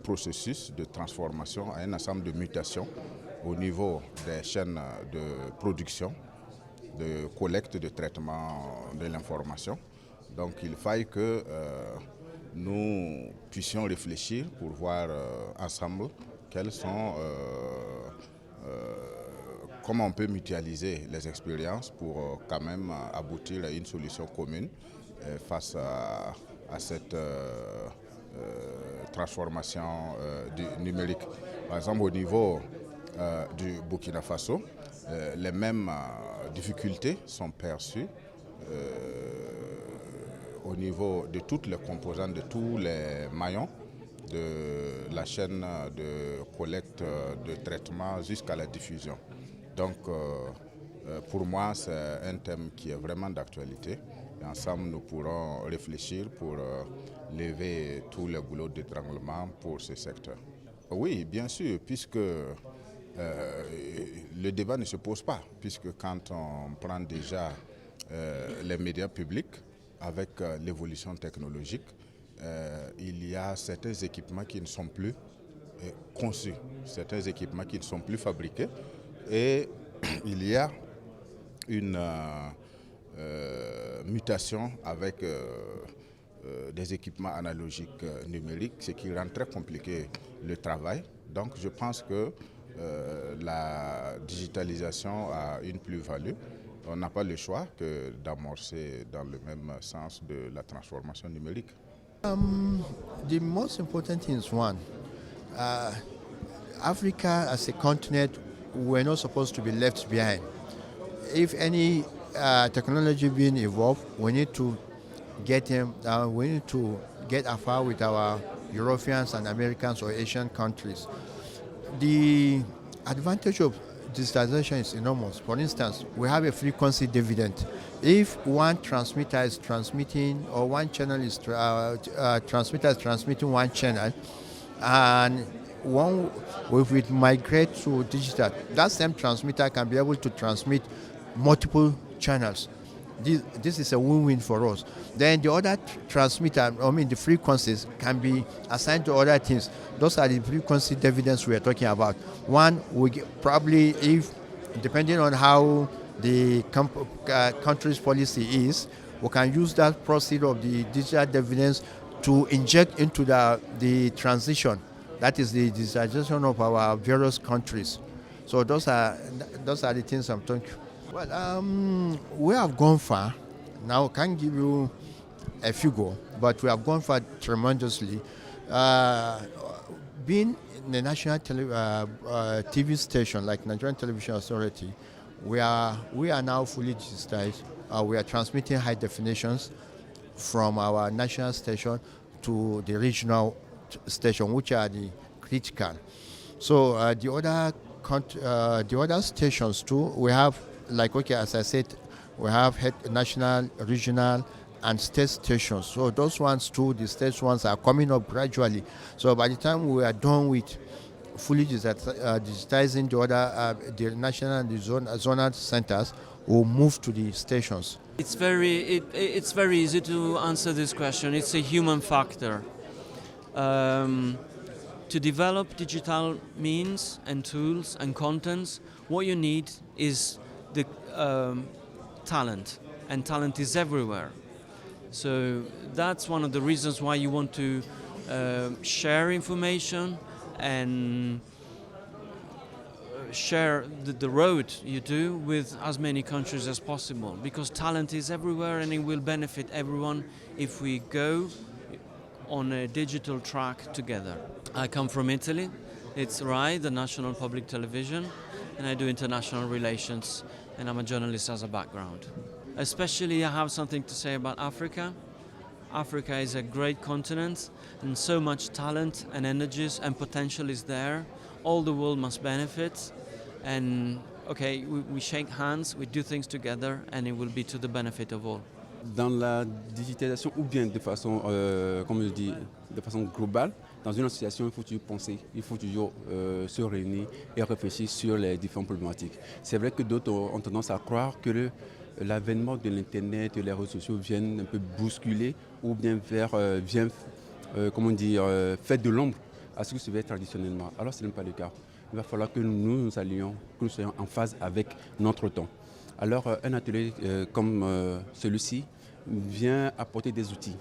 processus de transformation, un ensemble de mutations au niveau des chaînes de production, de collecte, de traitement de l'information. Donc il faille que nous puissions réfléchir pour voir ensemble quels sont, comment on peut mutualiser les expériences pour quand même aboutir à une solution commune face à cette transformation du numérique. Par exemple, au niveau du Burkina Faso, les mêmes difficultés sont perçues au niveau de toutes les composantes, de tous les maillons de la chaîne de collecte, de traitement jusqu'à la diffusion. Donc pour moi, c'est un thème qui est vraiment d'actualité. Et ensemble, nous pourrons réfléchir pour lever tous les goulots d'étranglement pour ce secteur. Oui, bien sûr, puisque le débat ne se pose pas, puisque quand on prend déjà les médias publics, avec l'évolution technologique, il y a certains équipements qui ne sont plus conçus, certains équipements qui ne sont plus fabriqués, et il y a une mutation avec des équipements analogiques numériques, ce qui rend très compliqué le travail. Donc je pense que la digitalisation a une plus-value. On n'a pas le choix que d'amorcer dans le même sens de la transformation numérique. The most important thing is one, Africa as a continent, we're not supposed to be left behind. If any technology being evolved, we need to get them. We need to get afar with our Europeans and Americans or Asian countries. The advantage of digitalization is enormous. For instance, we have a frequency dividend. If one transmitter is transmitting, or one channel is transmitter is transmitting one channel, and if we migrate to digital, that same transmitter can be able to transmit multiple channels. This is a win-win for us. Then the other transmitter, the frequencies can be assigned to other things. Those are the frequency dividends we are talking about. One, probably, if depending on how the country's policy is, we can use that proceed of the digital dividends to inject into the transition. That is the digitalization of our various countries. So those are the things I'm talking. Well, we have gone far. Now I can't give you a figure, but we have gone far tremendously. Being in the national TV station like Nigerian Television Authority, we are now fully digitized. We are transmitting high definitions from our national station to the regional station, which are the critical. So the other stations too, we have, like, as I said, we have national, regional, and state stations. So those ones too, the state ones are coming up gradually. So by the time we are done with fully digitizing the national and the zonal centers, we'll move to the stations. It's very easy to answer this question. It's a human factor. To develop digital means and tools and contents, what you need is the talent, and talent is everywhere. So that's one of the reasons why you want to share information and share the road you do with as many countries as possible, because talent is everywhere and it will benefit everyone if we go on a digital track together. I come from Italy. It's RAI, the national public television, and I do international relations, and I'm a journalist as a background. Especially I have something to say about Africa. Africa is a great continent, and so much talent and energies and potential is there. All the world must benefit, and okay, we shake hands, we do things together, and it will be to the benefit of all. Dans la digitalisation, ou bien de façon, comme je dis, de façon globale, dans une association, il faut toujours penser, il faut toujours se réunir et réfléchir sur les différentes problématiques. C'est vrai que d'autres ont tendance à croire que l'avènement de l'Internet et les réseaux sociaux viennent un peu bousculer ou bien faire de l'ombre à ce qui se fait traditionnellement. Alors ce n'est pas le cas. Il va falloir que nous allions, que nous soyons en phase avec notre temps. Alors un atelier comme celui-ci vient apporter des outils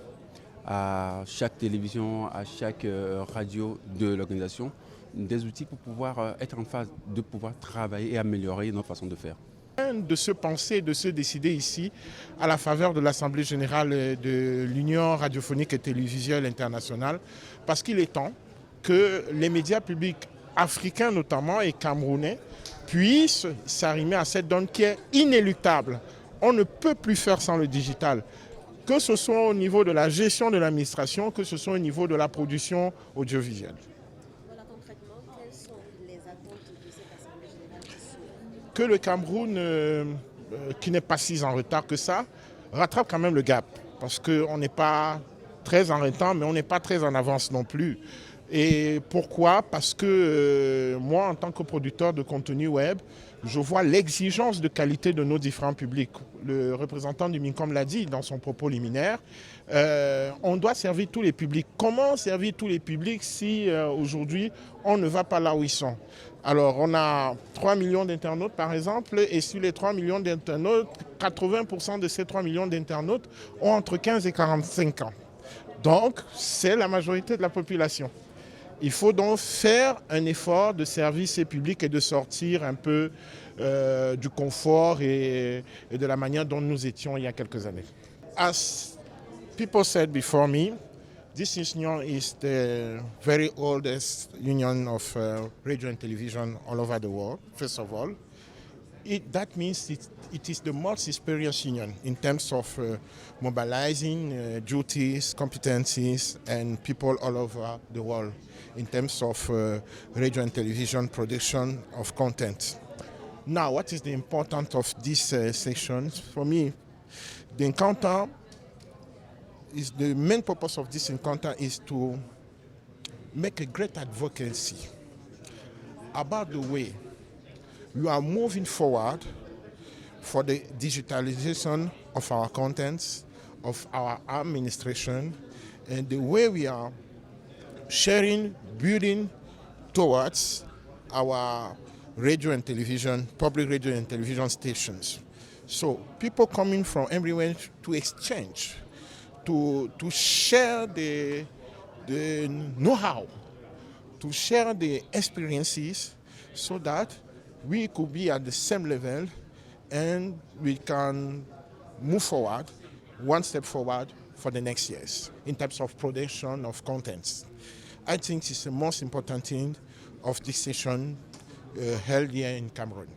à chaque télévision, à chaque radio de l'organisation, des outils pour pouvoir être en phase, de pouvoir travailler et améliorer notre façon de faire. De se penser, de se décider ici à la faveur de l'Assemblée générale de l'Union radiophonique et télévisuelle internationale, parce qu'il est temps que les médias publics africains notamment et camerounais puissent s'arrimer à cette donne qui est inéluctable. On ne peut plus faire sans le digital, que ce soit au niveau de la gestion de l'administration, que ce soit au niveau de la production audiovisuelle. Voilà, concrètement, quelles sont les attentes de cette Assemblée générale? Que le Cameroun, qui n'est pas si en retard que ça, rattrape quand même le gap. Parce qu'on n'est pas très en retard, mais on n'est pas très en avance non plus. Et pourquoi? Parce que moi, en tant que producteur de contenu web, je vois l'exigence de qualité de nos différents publics. Le représentant du MINCOM l'a dit dans son propos liminaire. On doit servir tous les publics. Comment servir tous les publics si aujourd'hui on ne va pas là où ils sont? Alors on a 3 millions d'internautes par exemple, et sur les 3 millions d'internautes, 80% de ces 3 millions d'internautes ont entre 15 et 45 ans. Donc c'est la majorité de la population. Il faut donc faire un effort de servir ces publics et de sortir un peu du confort et de la manière dont nous étions il y a quelques années. As people said before me, this union is the very oldest union of radio and television all over the world, first of all. That means it is the most experienced union in terms of mobilizing duties, competencies, and people all over the world in terms of radio and television production of content. Now, what is the importance of this session? For me, the encounter is the main purpose of this encounter is to make a great advocacy about the way we are moving forward for the digitalization of our contents, of our administration, and the way we are sharing, building towards our radio and television, public radio and television stations. So people coming from everywhere to exchange, to share the know-how, to share the experiences so that we could be at the same level and we can move forward, one step forward for the next years in terms of production of contents. I think it's the most important thing of this session held here in Cameroon.